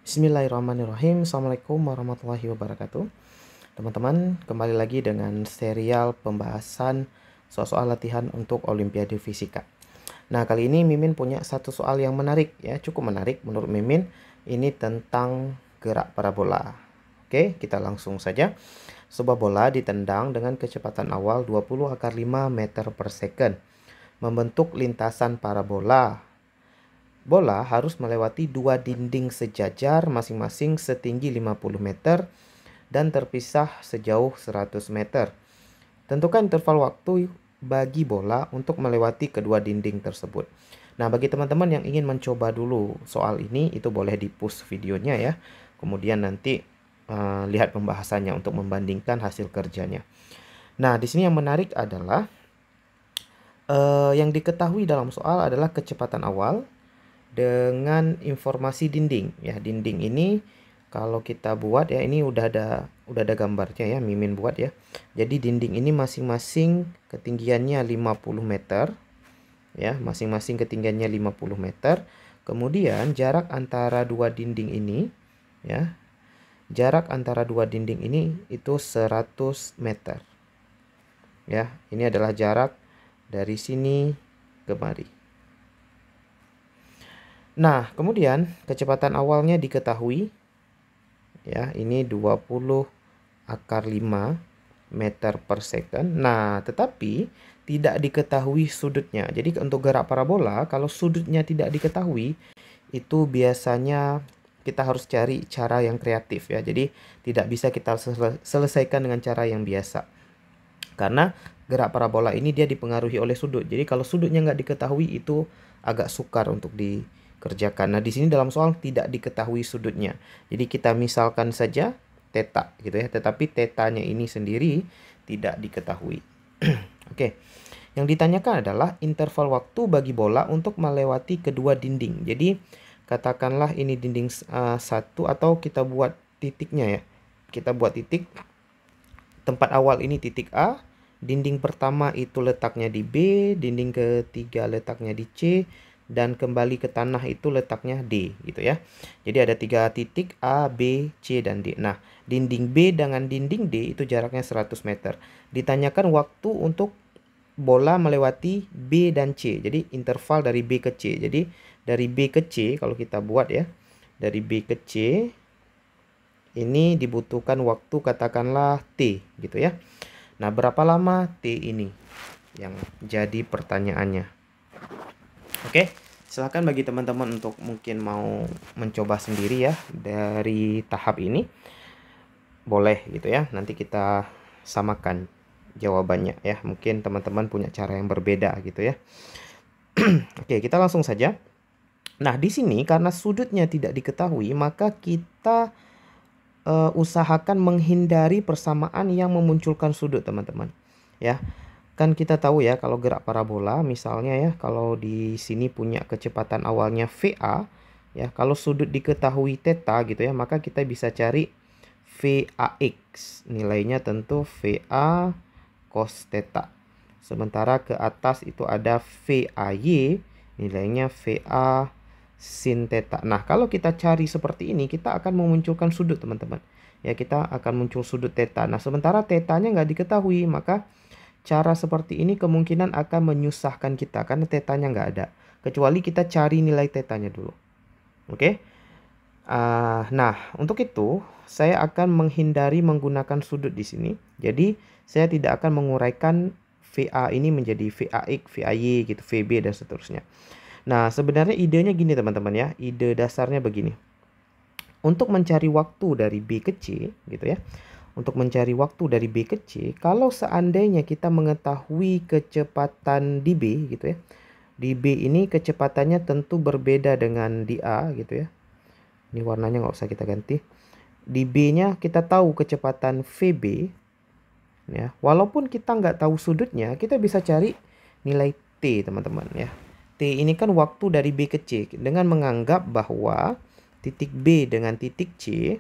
Bismillahirrahmanirrahim. Assalamualaikum warahmatullahi wabarakatuh. Teman-teman, kembali lagi dengan serial pembahasan soal-soal latihan untuk Olimpiade Fisika. Nah, kali ini Mimin punya satu soal yang menarik ya, cukup menarik menurut Mimin. Ini tentang gerak parabola. Oke, kita langsung saja. Sebuah bola ditendang dengan kecepatan awal 20⁵ meter per second. Membentuk lintasan parabola. Bola harus melewati dua dinding sejajar masing-masing setinggi 50 meter dan terpisah sejauh 100 meter. Tentukan interval waktu bagi bola untuk melewati kedua dinding tersebut. Nah, bagi teman-teman yang ingin mencoba dulu soal ini, itu boleh di-push videonya ya. Kemudian nanti lihat pembahasannya untuk membandingkan hasil kerjanya. Nah, di sini yang menarik adalah yang diketahui dalam soal adalah kecepatan awal dengan informasi dinding ya. Dinding ini kalau kita buat ya, ini udah ada gambarnya ya, Mimin buat ya. Jadi dinding ini masing-masing ketinggiannya 50 meter ya, masing-masing ketinggiannya 50 meter. Kemudian jarak antara dua dinding ini ya, jarak antara dua dinding ini itu 100 meter ya. Ini adalah jarak dari sini ke mari. Nah, kemudian kecepatan awalnya diketahui ya, ini 20⁵ meter per second. Nah, tetapi tidak diketahui sudutnya. Jadi untuk gerak parabola, kalau sudutnya tidak diketahui, itu biasanya kita harus cari cara yang kreatif ya. Jadi tidak bisa kita selesaikan dengan cara yang biasa. Karena gerak parabola ini dia dipengaruhi oleh sudut. Jadi kalau sudutnya nggak diketahui, itu agak sukar untuk dikerjakan. Nah, di sini dalam soal tidak diketahui sudutnya. Jadi kita misalkan saja theta gitu ya, tetapi tetanya ini sendiri tidak diketahui. Oke. Yang ditanyakan adalah interval waktu bagi bola untuk melewati kedua dinding. Jadi katakanlah ini dinding 1 atau kita buat titiknya ya. Kita buat titik. Tempat awal ini titik A, dinding pertama itu letaknya di B, dinding ketiga letaknya di C, dan kembali ke tanah itu letaknya D gitu ya. Jadi ada 3 titik A, B, C, dan D. Nah, dinding B dengan dinding D itu jaraknya 100 meter. Ditanyakan waktu untuk bola melewati B dan C. Jadi interval dari B ke C. Jadi dari B ke C kalau kita buat ya, dari B ke C ini dibutuhkan waktu katakanlah T gitu ya. Nah, berapa lama T ini yang jadi pertanyaannya. Oke, silakan bagi teman-teman untuk mungkin mau mencoba sendiri ya dari tahap ini. Boleh gitu ya. Nanti kita samakan jawabannya ya. Mungkin teman-teman punya cara yang berbeda gitu ya. Oke, kita langsung saja. Nah, di sini karena sudutnya tidak diketahui, maka kita usahakan menghindari persamaan yang memunculkan sudut, teman-teman. Ya. Kan kita tahu ya kalau gerak parabola misalnya ya, kalau di sini punya kecepatan awalnya VA ya, kalau sudut diketahui theta gitu ya, maka kita bisa cari VAX. Nilainya tentu VA cos theta. Sementara ke atas itu ada VAY, nilainya VA sin theta. Nah, kalau kita cari seperti ini, kita akan memunculkan sudut, teman-teman. Ya, kita akan muncul sudut theta. Nah, sementara tetanya nggak diketahui, maka cara seperti ini kemungkinan akan menyusahkan kita karena tetanya nggak ada. Kecuali kita cari nilai tetanya dulu. Oke? Nah, untuk itu saya akan menghindari menggunakan sudut di sini. Jadi, saya tidak akan menguraikan VA ini menjadi VAX, VAY gitu, VB dan seterusnya. Nah, sebenarnya idenya gini teman-teman ya. Ide dasarnya begini. Untuk mencari waktu dari B ke C gitu ya. Untuk mencari waktu dari B ke C, kalau seandainya kita mengetahui kecepatan di B gitu ya. Di B ini kecepatannya tentu berbeda dengan di A gitu ya. Ini warnanya nggak usah kita ganti. Di B-nya kita tahu kecepatan VB ya. Walaupun kita nggak tahu sudutnya, kita bisa cari nilai T teman-teman ya. T ini kan waktu dari B ke C dengan menganggap bahwa titik B dengan titik C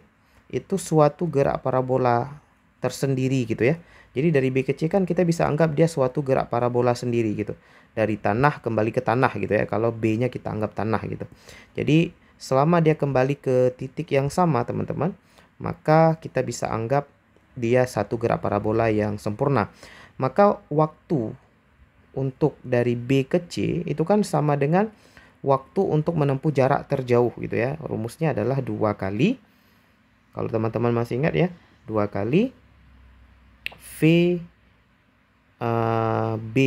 itu suatu gerak parabola tersendiri gitu ya. Jadi dari B ke C kan kita bisa anggap dia suatu gerak parabola sendiri gitu. Dari tanah kembali ke tanah gitu ya. Kalau B-nya kita anggap tanah gitu. Jadi selama dia kembali ke titik yang sama teman-teman, maka kita bisa anggap dia satu gerak parabola yang sempurna. Maka waktu untuk dari B ke C itu kan sama dengan waktu untuk menempuh jarak terjauh gitu ya. Rumusnya adalah 2 kali, kalau teman-teman masih ingat ya, 2 kali V B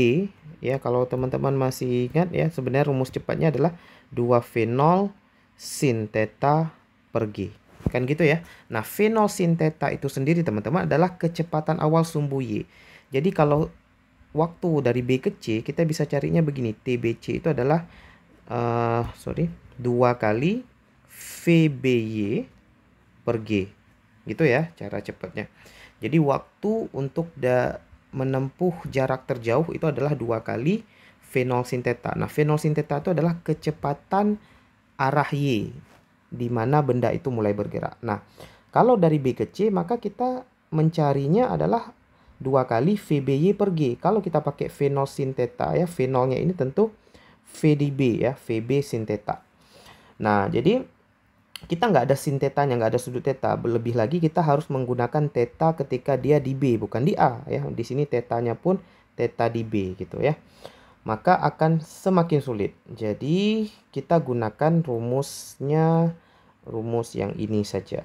ya. Kalau teman-teman masih ingat ya, sebenarnya rumus cepatnya adalah 2V0 sin theta per G. Kan gitu ya. Nah, V0 sin theta itu sendiri teman-teman adalah kecepatan awal sumbu Y. Jadi kalau waktu dari B ke C, kita bisa carinya begini. TBC itu adalah 2 kali VBY per G. Gitu ya cara cepatnya. Jadi waktu untuk menempuh jarak terjauh itu adalah 2 kali V0 sin theta. Nah, V0 sin theta itu adalah kecepatan arah Y di mana benda itu mulai bergerak. Nah, kalau dari B ke C maka kita mencarinya adalah 2 kali VBY per G. Kalau kita pakai V0 sin theta ya, V0-nya ini tentu V di B ya, VB sin theta. Nah, jadi kita nggak ada sin tetanya, nggak ada sudut theta. Lebih lagi kita harus menggunakan theta ketika dia di B, bukan di A ya. Di sini tetanya pun theta di B gitu ya. Maka akan semakin sulit. Jadi kita gunakan rumusnya, rumus yang ini saja.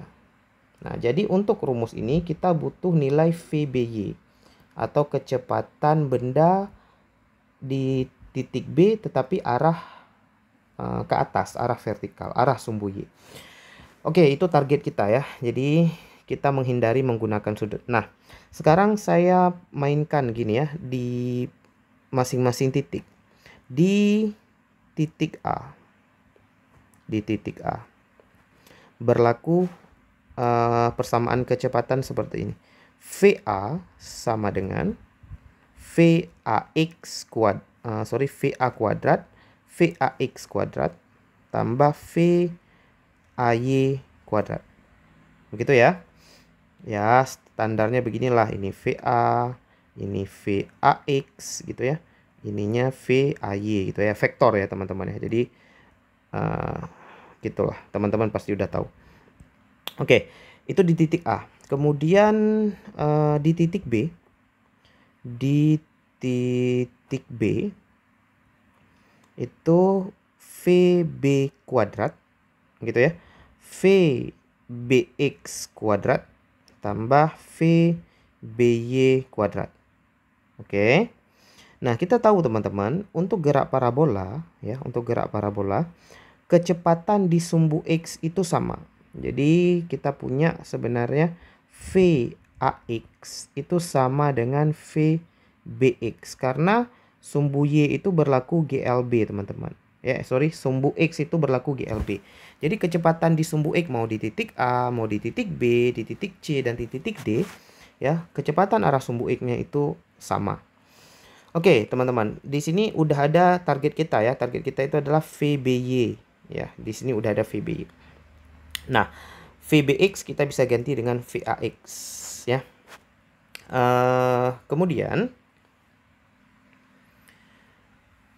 Nah, jadi untuk rumus ini kita butuh nilai VBY atau kecepatan benda di titik B tetapi arah ke atas, arah vertikal, arah sumbu Y. Oke, itu target kita ya. Jadi kita menghindari menggunakan sudut. Nah, sekarang saya mainkan gini ya di masing-masing titik. Di titik A. Di titik A. Berlaku persamaan kecepatan seperti ini. VA sama dengan VAX kuadrat tambah VAY kuadrat. Begitu ya. Ya, standarnya beginilah. Ini VA, ini VAX gitu ya. Ininya VAY gitu ya. Vektor ya teman-teman ya. Jadi gitulah. Teman-teman pasti udah tahu. Oke, itu di titik A. Kemudian di titik B. Di titik B itu VB kuadrat gitu ya. VBX kuadrat tambah VBY kuadrat. Oke. Nah, kita tahu teman-teman, untuk gerak parabola ya, untuk gerak parabola kecepatan di sumbu X itu sama. Jadi kita punya sebenarnya VAX itu sama dengan VBX karena sumbu Y itu berlaku GLB teman-teman. Ya, sumbu X itu berlaku GLB. Jadi kecepatan di sumbu X mau di titik A, mau di titik B, di titik C, dan di titik D, ya, kecepatan arah sumbu X-nya itu sama. Oke, teman-teman, di sini udah ada target kita ya. Target kita itu adalah VBY. Ya, di sini udah ada VBY. Nah, VBX kita bisa ganti dengan VAX ya. Kemudian,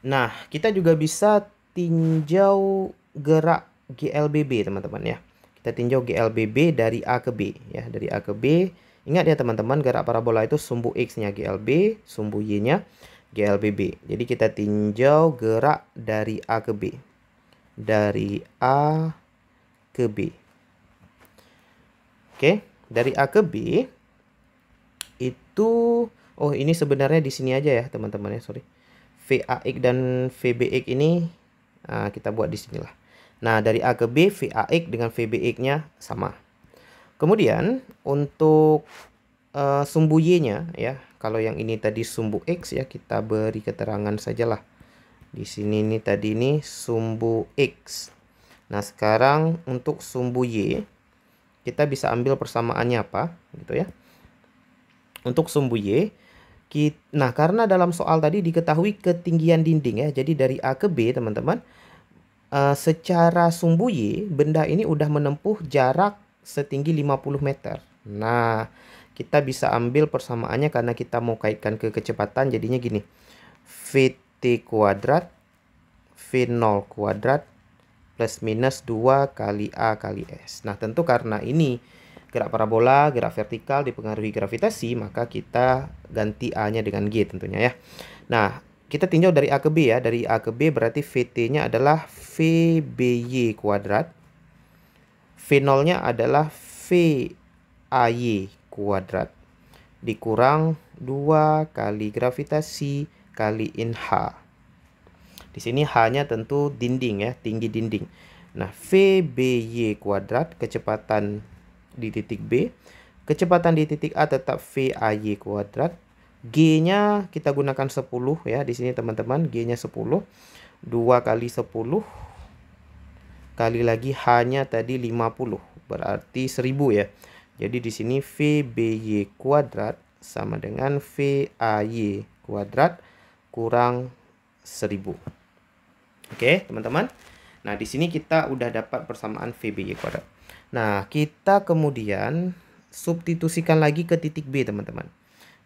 nah, kita juga bisa tinjau gerak GLBB teman-teman ya. Kita tinjau GLBB dari A ke B ya, dari A ke B. Ingat ya teman-teman, gerak parabola itu sumbu X-nya GLB, sumbu Y-nya GLBB. Jadi kita tinjau gerak dari A ke B. Dari A ke B. Oke, dari A ke B itu, oh ini sebenarnya di sini aja ya teman-teman ya, sorry. VAX dan VBX ini kita buat di sinilah. Nah, dari A ke B, VAX dengan VBX-nya sama. Kemudian untuk sumbu Y-nya ya, kalau yang ini tadi sumbu X ya, kita beri keterangan sajalah. Di sini nih tadi ini sumbu X. Nah, sekarang untuk sumbu Y kita bisa ambil persamaannya apa gitu ya. Untuk sumbu Y, nah karena dalam soal tadi diketahui ketinggian dinding ya, jadi dari A ke B teman-teman, secara sumbu Y benda ini udah menempuh jarak setinggi 50 meter. Nah, kita bisa ambil persamaannya karena kita mau kaitkan ke kecepatan, jadinya gini. VT kuadrat V0 kuadrat plus minus 2 kali A kali S. Nah, tentu karena ini gerak parabola, gerak vertikal dipengaruhi gravitasi, maka kita ganti A-nya dengan G tentunya ya. Nah, kita tinjau dari A ke B ya. Dari A ke B berarti VT-nya adalah VBY kuadrat. V0-nya adalah VAY kuadrat. Dikurang 2 kali gravitasi kali in H. Di sini H-nya tentu dinding ya, tinggi dinding. Nah, VBY kuadrat, kecepatan di titik B. Kecepatan di titik A tetap VAY kuadrat. G-nya kita gunakan 10 ya. Di sini teman-teman, G-nya 10. 2 kali 10. Kali lagi H-nya tadi 50. Berarti 1000 ya. Jadi di sini VBY kuadrat sama dengan VAY kuadrat kurang 1000. Oke, teman-teman. Nah, di sini kita udah dapat persamaan VBY kuadrat. Nah, kita kemudian substitusikan lagi ke titik B, teman-teman.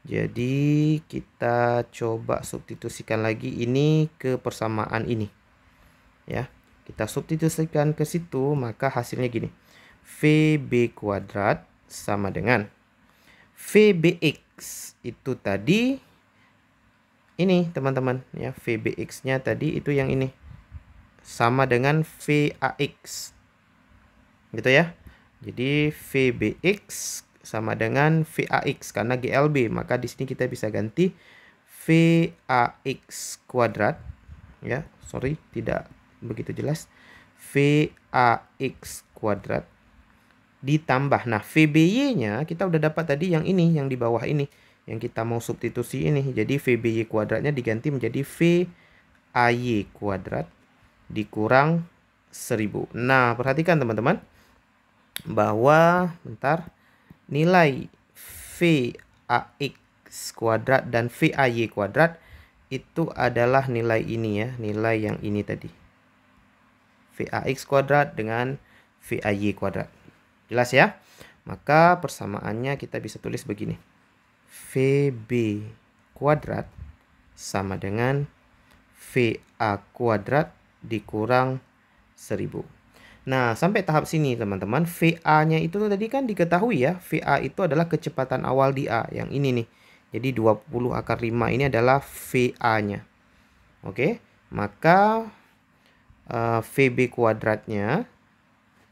Jadi, kita coba substitusikan lagi ini ke persamaan ini. Ya, kita substitusikan ke situ, maka hasilnya gini. VB kuadrat sama dengan VBX itu tadi ini, teman-teman, ya. VBX-nya tadi itu yang ini. Sama dengan VAX. Gitu ya. Jadi VBX sama dengan VAX karena GLB, maka di sini kita bisa ganti VAX kuadrat ya. Sorry, tidak begitu jelas. VAX kuadrat ditambah, nah VBY-nya kita udah dapat tadi yang ini, yang di bawah ini, yang kita mau substitusi ini. Jadi VBY kuadratnya diganti menjadi VAY kuadrat dikurang 1000. Nah, perhatikan teman-teman bahwa nilai VAX kuadrat dan VAY kuadrat itu adalah nilai ini ya, nilai yang ini tadi. VAX kuadrat dengan VAY kuadrat. Jelas ya? Maka persamaannya kita bisa tulis begini. VB kuadrat sama dengan VA kuadrat dikurang 1000. Nah, sampai tahap sini teman-teman, VA-nya itu tadi kan diketahui ya. VA itu adalah kecepatan awal di A, yang ini nih. Jadi 20 akar 5 ini adalah VA-nya. Oke, maka VB kuadratnya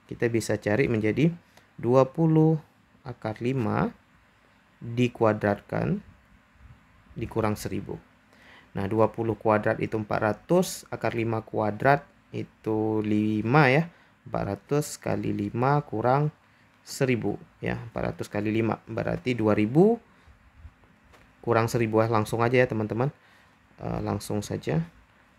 kita bisa cari menjadi 20 akar 5 dikuadratkan dikurang 1000. Nah, 20 kuadrat itu 400, akar 5 kuadrat itu 5 ya. 400 kali 5 kurang 1000 ya. 400 kali 5 berarti 2000 kurang 1000 ya. Langsung aja ya teman-teman. Langsung saja.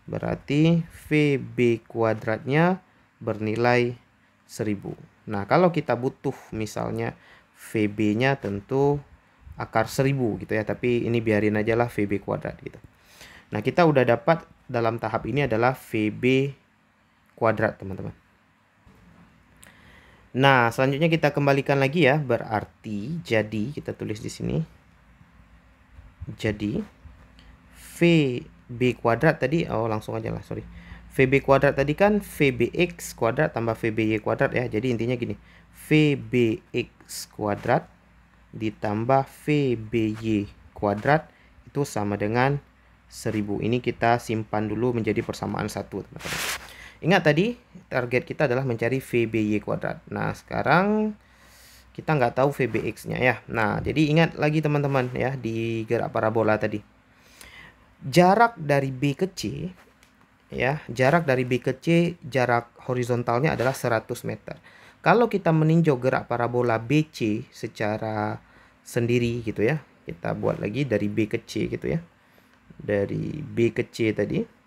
Berarti VB kuadratnya bernilai 1000. Nah, kalau kita butuh misalnya VB-nya tentu akar 1000 gitu ya. Tapi ini biarin aja lah VB kuadrat gitu. Nah, kita udah dapat dalam tahap ini adalah VB kuadrat, teman-teman. Nah, selanjutnya kita kembalikan lagi ya. Berarti, jadi kita tulis di sini. Jadi, VB kuadrat tadi, langsung aja lah, sorry. VB kuadrat tadi kan VBX kuadrat tambah VBY kuadrat ya. Jadi intinya gini. VBX kuadrat ditambah VBY kuadrat itu sama dengan 1000. Ini kita simpan dulu menjadi persamaan 1, teman-teman. Ingat tadi target kita adalah mencari VBY kuadrat. Nah, sekarang kita nggak tahu VBX-nya ya. Nah, jadi ingat lagi teman-teman ya di gerak parabola tadi. Jarak dari B ke C ya, jarak dari B ke C, jarak horizontalnya adalah 100 meter. Kalau kita meninjau gerak parabola BC secara sendiri gitu ya. Kita buat lagi dari B ke C gitu ya. Dari B ke C tadi.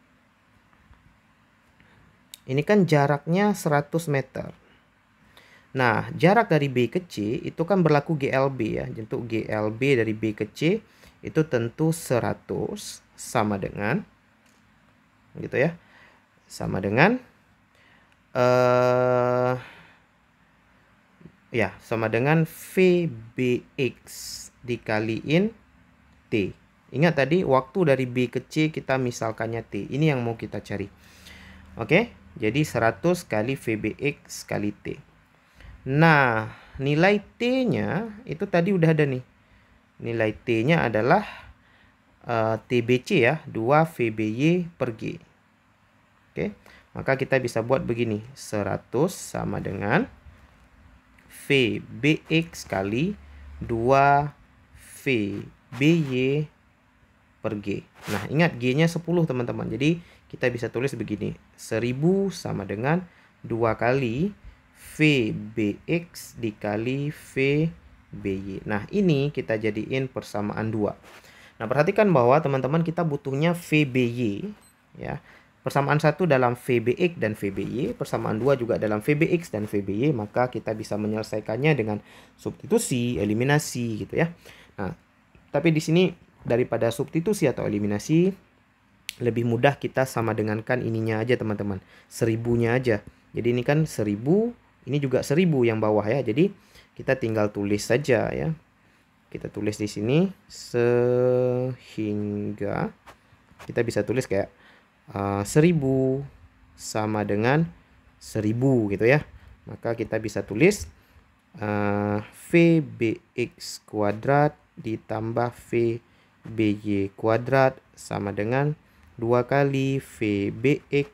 Ini kan jaraknya 100 meter. Nah, jarak dari B ke C itu kan berlaku GLB ya. Untuk GLB dari B ke C itu tentu 100 sama dengan gitu ya. Sama dengan sama dengan VBX dikaliin T. Ingat tadi waktu dari B ke C kita misalkannya T. Ini yang mau kita cari. Oke. Jadi 100 kali VBX kali T. Nah, nilai T-nya itu tadi udah ada nih. Nilai T-nya adalah TBC ya, 2 VBY per G. Oke, maka kita bisa buat begini. 100 sama dengan VBX kali 2 VBY per G. Nah, ingat G-nya 10 teman-teman. Jadi kita bisa tulis begini. 1000 sama dengan 2 kali VBX dikali VBY. Nah, ini kita jadiin persamaan 2. Nah, perhatikan bahwa teman-teman kita butuhnya VBY ya. Persamaan 1 dalam VBX dan VBY, persamaan 2 juga dalam VBX dan VBY, maka kita bisa menyelesaikannya dengan substitusi, eliminasi gitu ya. Nah, tapi di sini daripada substitusi atau eliminasi, lebih mudah kita sama dengankan ininya aja teman-teman, 1000-nya aja. Jadi ini kan 1000, ini juga 1000 yang bawah ya. Jadi kita tinggal tulis saja ya. Kita tulis di sini sehingga kita bisa tulis kayak 1000 sama dengan 1000 gitu ya. Maka kita bisa tulis VBX kuadrat ditambah VBY kuadrat sama dengan 2 kali VBX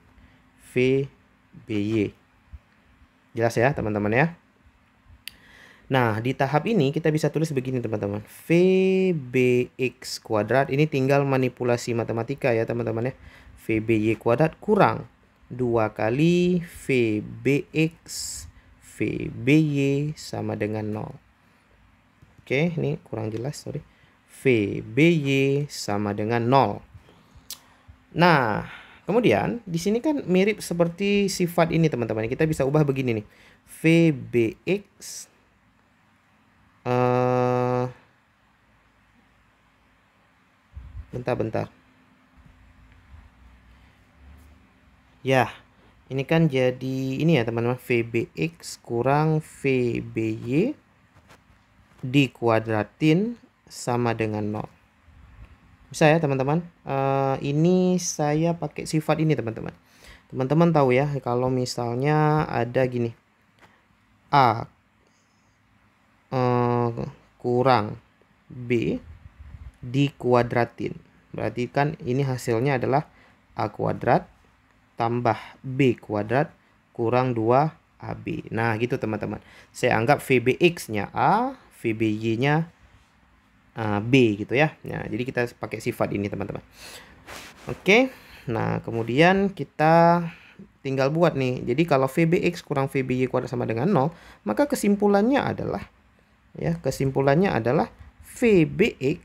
VBY. Jelas ya teman-teman ya. Nah, di tahap ini kita bisa tulis begini teman-teman. VBX kuadrat, ini tinggal manipulasi matematika ya teman-teman ya. VBY kuadrat kurang 2 kali VBX VBY sama dengan 0. Oke, ini kurang jelas, sorry. VBY sama dengan 0. Nah, kemudian di sini kan mirip seperti sifat ini teman-teman. Kita bisa ubah begini nih. VBX bentar. Ya, ini kan jadi ini ya teman-teman, VBX kurang VBY dikuadratin sama dengan 0. Bisa ya teman-teman. Ini saya pakai sifat ini teman-teman. Teman-teman tahu ya, kalau misalnya ada gini, A kurang B dikuadratin, berarti kan ini hasilnya adalah A kuadrat tambah B kuadrat kurang 2AB. Nah gitu teman-teman. Saya anggap VBX-nya A, VBY-nya B gitu ya. Nah jadi kita pakai sifat ini teman-teman. Oke. Nah kemudian kita tinggal buat nih. Jadi kalau VBX kurang VBY kuadrat sama dengan 0, maka kesimpulannya adalah VBX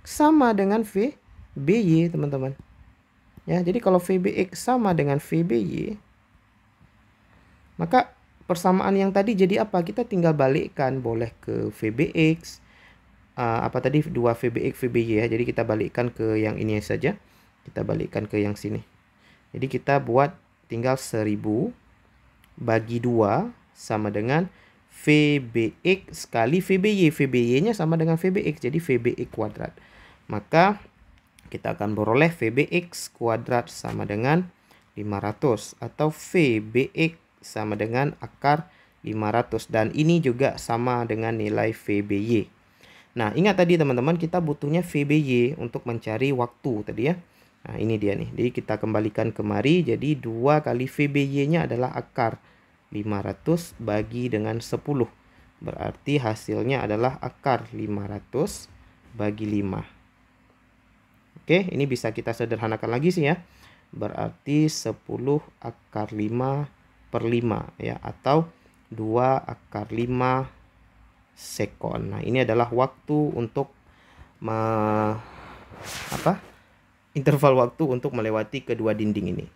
sama dengan VBY teman-teman. Ya, jadi kalau VBX sama dengan VBY, maka persamaan yang tadi jadi apa? Kita tinggal balikkan, boleh ke VBX, apa tadi 2 VBX VBY ya. Jadi kita balikkan ke yang ini saja. Kita balikkan ke yang sini. Jadi kita buat tinggal 1000 bagi 2 sama dengan VBX kali VBY. VBY-nya sama dengan VBX, jadi VBX kuadrat. Maka kita akan beroleh VBX kuadrat sama dengan 500 atau VBX sama dengan akar 500, dan ini juga sama dengan nilai VBY. Nah, ingat tadi teman-teman, kita butuhnya VBY untuk mencari waktu tadi ya. Nah, ini dia nih. Jadi kita kembalikan kemari, jadi 2 kali VBY-nya adalah akar 500 bagi dengan 10. Berarti hasilnya adalah akar 500 bagi 5. Oke, ini bisa kita sederhanakan lagi sih ya. Berarti 10 akar 5 per 5 ya, atau 2 akar 5 sekon. Nah, ini adalah waktu untuk interval waktu untuk melewati kedua dinding ini.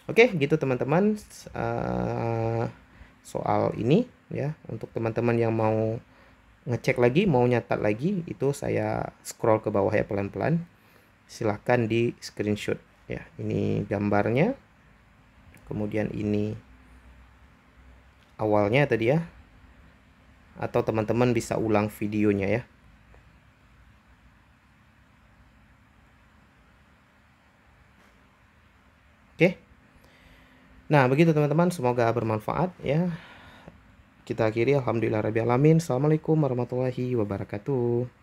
Oke, gitu teman-teman. Soal ini ya, untuk teman-teman yang mau ngecek lagi, mau nyatat lagi, itu saya scroll ke bawah ya pelan-pelan. Silahkan di screenshot ya. Ini gambarnya, kemudian ini awalnya tadi ya, atau teman-teman bisa ulang videonya ya. Oke. Nah, begitu teman-teman, semoga bermanfaat ya. Kita akhiri alhamdulillah rabbil alamin. Assalamualaikum warahmatullahi wabarakatuh.